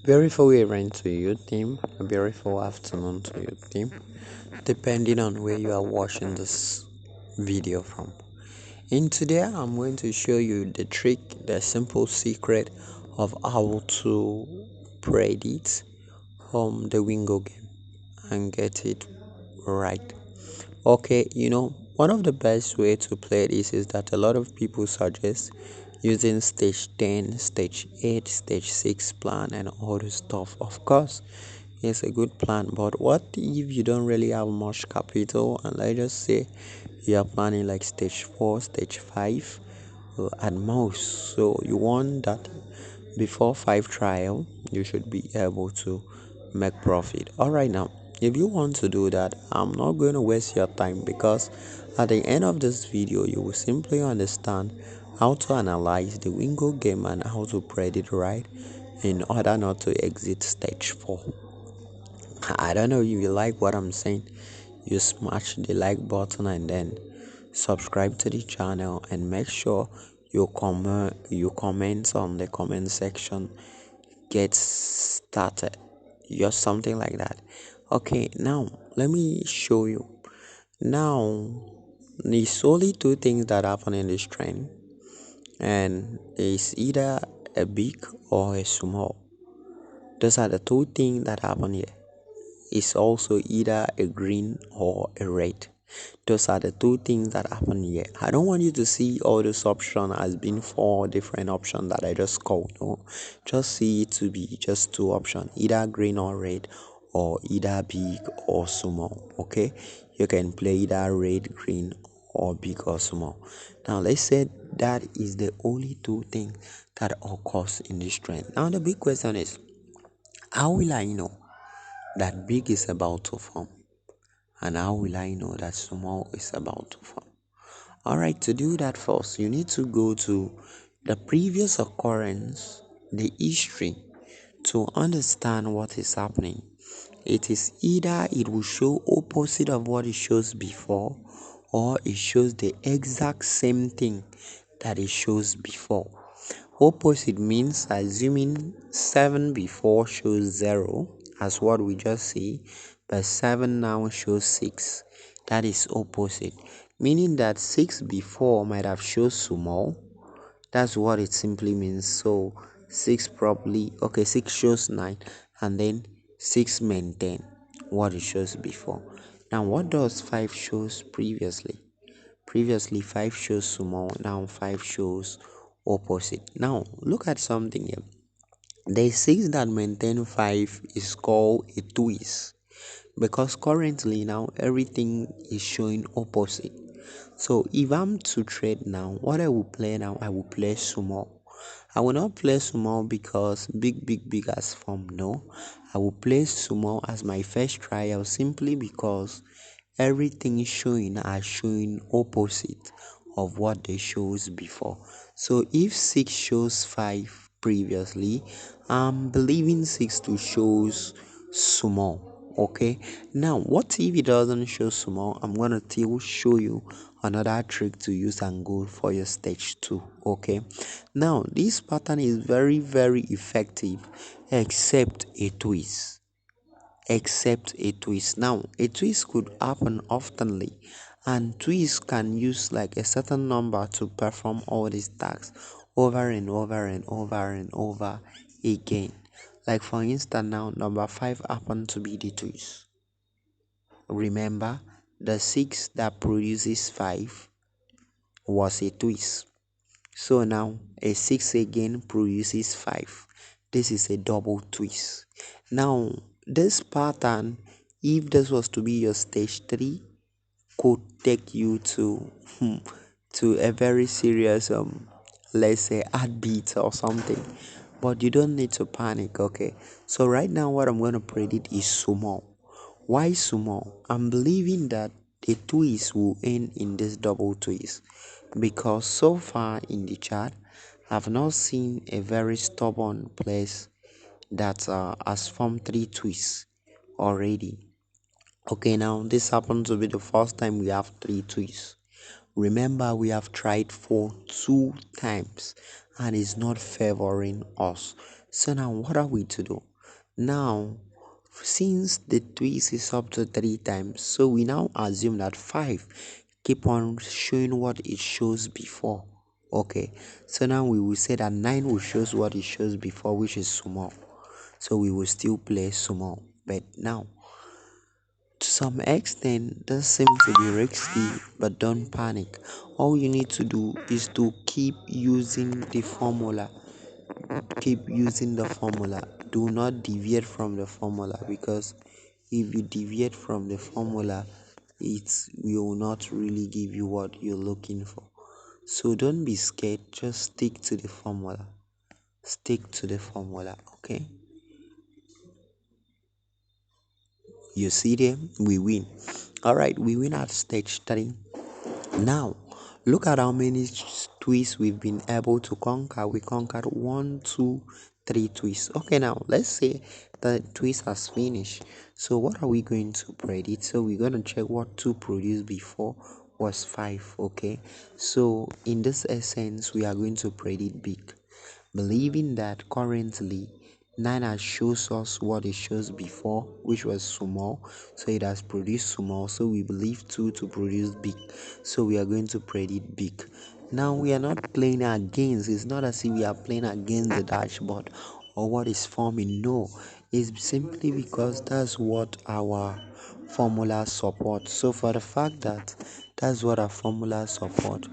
Beautiful evening to you, team. A beautiful afternoon to you, team. Depending on where you are watching this video from. In today, I'm going to show you the trick, the simple secret of how to predict the Wingo game and get it right. Okay, one of the best way to play this is that a lot of people suggest using stage 10, stage 8, stage 6 plan and all this stuff. Of course, it's a good plan, but what if you don't really have much capital and let's just say you are planning like stage 4, stage 5 at most. So you want that before 5 trial, you should be able to make profit. All right, now if you want to do that, I'm not going to waste your time because at the end of this video you will simply understand how to analyze the Wingo game and how to predict right in order not to exit stage 4. I don't know if you like what I'm saying. You smash the like button and then subscribe to the channel and make sure you comment on the comment section. Get started, just something like that. Okay, now let me show you. Now there's only two things that happen in this trend, and it's either a big or a small. Those are the two things that happen here. It's also either a green or a red. Those are the two things that happen here. I don't want you to see all those options as being four different options that I just called. No, just see it to be just two options, either green or red, or either big or small. Okay, you can play either red, green, or big or small. Now let's say that is the only two things that occurs in this trend. Now the big question is, how will I know that big is about to form? And how will I know that small is about to form? All right, to do that first, you need to go to the previous occurrence, the history, to understand what is happening. It is either it will show opposite of what it shows before, or it shows the exact same thing that it shows before. Opposite means assuming 7 before shows 0 as what we just see, but 7 now shows 6. That is opposite, meaning that 6 before might have shown small. That's what it simply means. So 6 probably, okay, 6 shows 9 and then 6 maintain what it shows before. Now what does 5 shows previously? Previously 5 shows small, now 5 shows opposite. Now look at something here. The 6 that maintain 5 is called a twist because currently now everything is showing opposite. So if I'm to trade now, what I will play now, I will play small. I will not play small because big has formed. No, I will play small as my first trial simply because everything showing are showing opposite of what they shows before. So if 6 shows 5 previously, I'm believing 6 to shows small. Okay, now what if it doesn't show small? I'm gonna still show you another trick to use and go for your stage 2. Okay, now this pattern is very effective except a twist. Now a twist could happen oftenly, and twists can use like a certain number to perform all these tasks over and over again. Like for instance, now number 5 happened to be the twist. Remember, the 6 that produces 5 was a twist. So now a 6 again produces 5. This is a double twist. Now this pattern, if this was to be your stage 3, could take you to to a very serious let's say heartbeat or something. But you don't need to panic, okay? So right now what I'm going to predict is small. Why small? I'm believing that the twist will end in this double twist because so far in the chart I've not seen a very stubborn place that has formed 3 twists already. Okay, now this happens to be the first time we have 3 twists. Remember, we have tried for 2 times and it's not favoring us. So now what are we to do? Now, since the twist is up to 3 times, so we now assume that 5 keep on showing what it shows before. Okay, so now we will say that 9 will shows what it shows before, which is small. So we will still play small. But now, to some extent, this seems to be risky, but don't panic. All you need to do is to keep using the formula. Keep using the formula. Do not deviate from the formula, because if you deviate from the formula, it will not really give you what you're looking for. So don't be scared, just stick to the formula. Stick to the formula, okay? You see them? We win. All right, we win at stage 3. Now, look at how many twists we've been able to conquer. We conquered 1, 2, 3 twists. Okay, now let's say the twist has finished. So, what are we going to predict? So, we're going to check what 2 produced before was 5. Okay, so in this essence, we are going to predict big, believing that currently 9 has shows us what it shows before, which was small, so it has produced small, so we believe 2 to produce big, so we are going to predict big. Now we are not playing against, it's not as if we are playing against the dashboard or what is forming. No, it's simply because that's what our formula supports. So for the fact that that's what our formula support,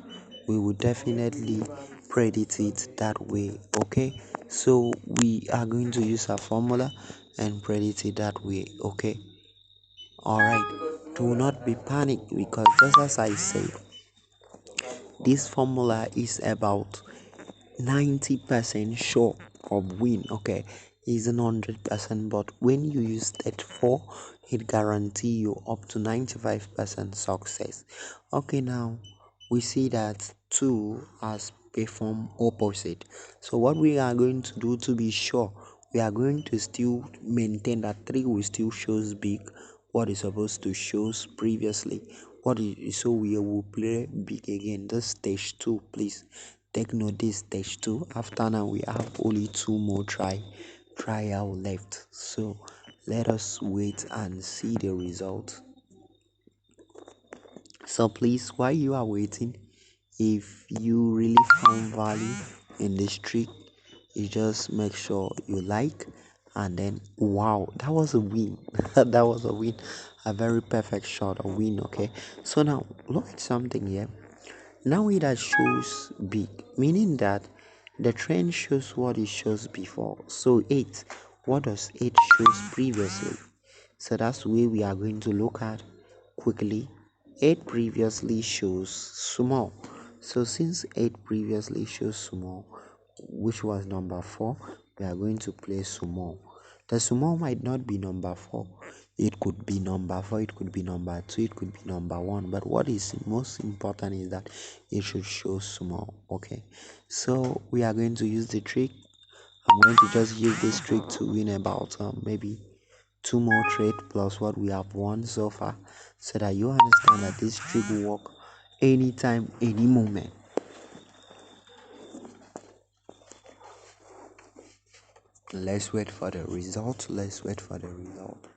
we will definitely predict it that way. Okay, so we are going to use our formula and predict it that way. Okay, all right, do not be panicked, because just as I said, this formula is about 90% sure of win. Okay, isn't 100%, but when you use that 4, it guarantee you up to 95% success. Okay, now we see that 2 has performed opposite. So what we are going to do to be sure, we are going to still maintain that 3 will still shows big what is supposed to shows previously. What is, so we will play big again. This stage 2, please take note, this stage 2. After now we have only 2 more trial left, so let us wait and see the result. So please, while you are waiting, if you really found value in this trick, you just make sure you like, and then wow, that was a win. That was a win, a very perfect shot, a win. Okay, so now look at something here. Now it has shows big, meaning that the trend shows what it shows before. So 8, what does 8 shows previously? So that's where we are going to look at quickly. 8 previously shows small. So since 8 previously shows small, which was number 4, we are going to play small. The small might not be number 4. It could be number 4, it could be number 2, it could be number 1. But what is most important is that it should show small. Okay. So we are going to use the trick. I'm going to just use this trick to win about maybe 2 more trade plus what we have won so far, so that you understand that this trick will work anytime, any moment. Let's wait for the result. Let's wait for the result.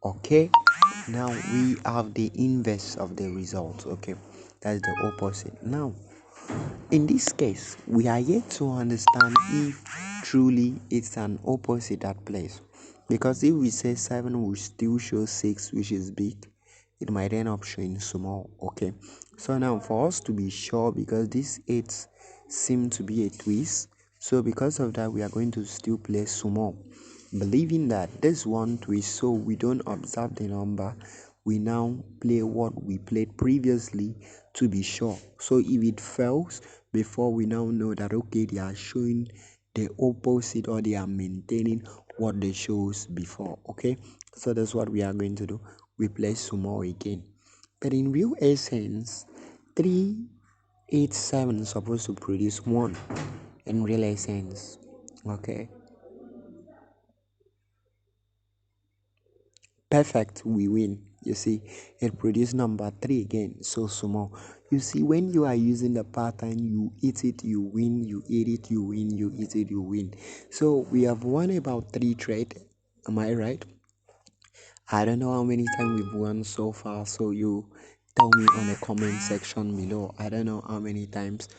Okay, now we have the inverse of the result. Okay, that's the opposite. Now in this case, we are yet to understand if truly it's an opposite at place. Because if we say 7 will still show 6, which is big, it might end up showing small. Okay, so now for us to be sure, because these 8 seem to be a twist, so because of that, we are going to still play small, believing that this one twist, so we don't observe the number, we now play what we played previously to be sure. So if it fails before, we now know that okay, they are showing the opposite, or they are maintaining what they shows before. Okay, so that's what we are going to do. We play small again, but in real essence, 3, 8, 7 is supposed to produce 1 in real essence. Okay, perfect, we win. You see, it produced number 3 again, so small. You see, when you are using the pattern, you eat it, you win, you eat it, you win, you eat it, you win. So we have won about 3 trade. Am I right? I don't know how many times we've won so far, so you tell me on the comment section below. I don't know how many times.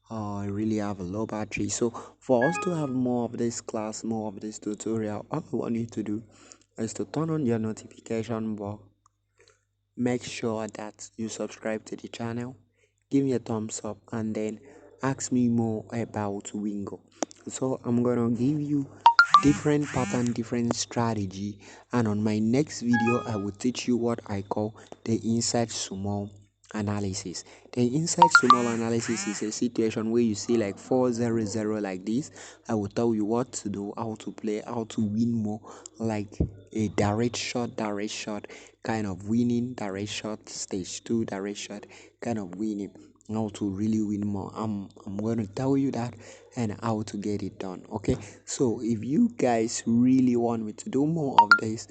I really have a low battery. So for us to have more of this class, more of this tutorial, all I want you to do is to turn on your notification bar. Make sure that you subscribe to the channel, give me a thumbs up, and then ask me more about Wingo. So I'm gonna give you different pattern, different strategy, and on my next video I will teach you what I call the inside small analysis. The inside small analysis is a situation where you see like 400 like this. I will tell you what to do, how to play, how to win more, like a direct shot kind of winning, direct shot stage 2 direct shot kind of winning, how to really win more. I'm going to tell you that and how to get it done. Okay, so if you guys really want me to do more of this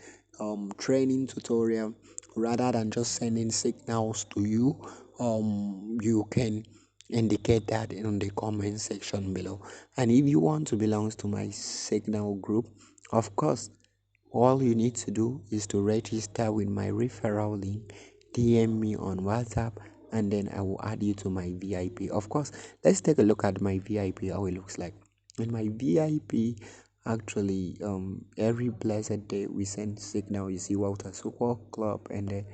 training tutorial rather than just sending signals to you, you can indicate that in the comment section below. And if you want to belong to my signal group, of course, all you need to do is to register with my referral link, DM me on WhatsApp, and then I will add you to my VIP. Of course, let's take a look at my VIP, how it looks like. In my VIP, actually, every blessed day we send signal. You see Walter Support Club, and then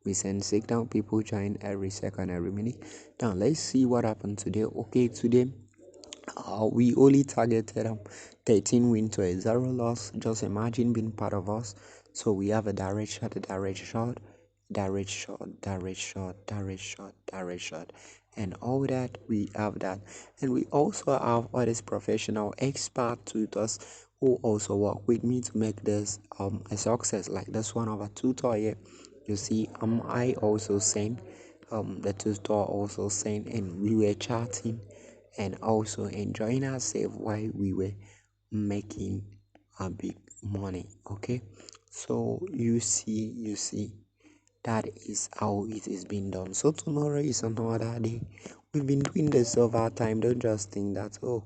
we send signal. People join every second, every minute. Now let's see what happened today. Okay, today we only targeted 13 win to a 0 loss. Just imagine being part of us. So we have a direct shot, a direct shot, direct shot, direct shot, direct shot, direct shot, and all that. We have that, and we also have all these professional expert tutors who also work with me to make this a success. Like this one of a tutor here. You see, I also sent the tutor also sent, and we were chatting and also enjoying ourselves while we were making a big money. Okay, so you see that is how it is being done. So tomorrow is another day. We've been doing this over time. Don't just think that, oh,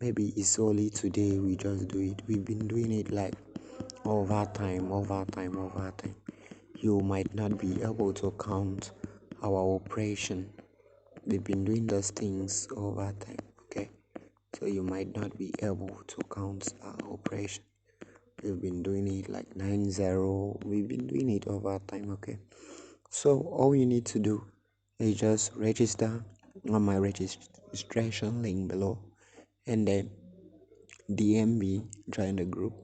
maybe it's only today we just do it. We've been doing it like over time, over time, over time. You might not be able to count our operation. We've been doing those things over time. Okay, so you might not be able to count our operation. We've been doing it like 9-0. We've been doing it over time. Okay, so all you need to do is just register on my registration link below, and then DM me, join the group,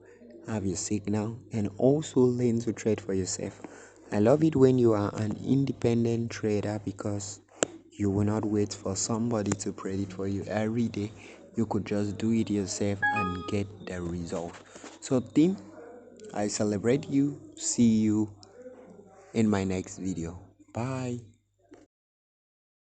have your signal, and also learn to trade for yourself. I love it when you are an independent trader because you will not wait for somebody to predict for you every day. You could just do it yourself and get the result. So team, I celebrate you. See you in my next video. Bye.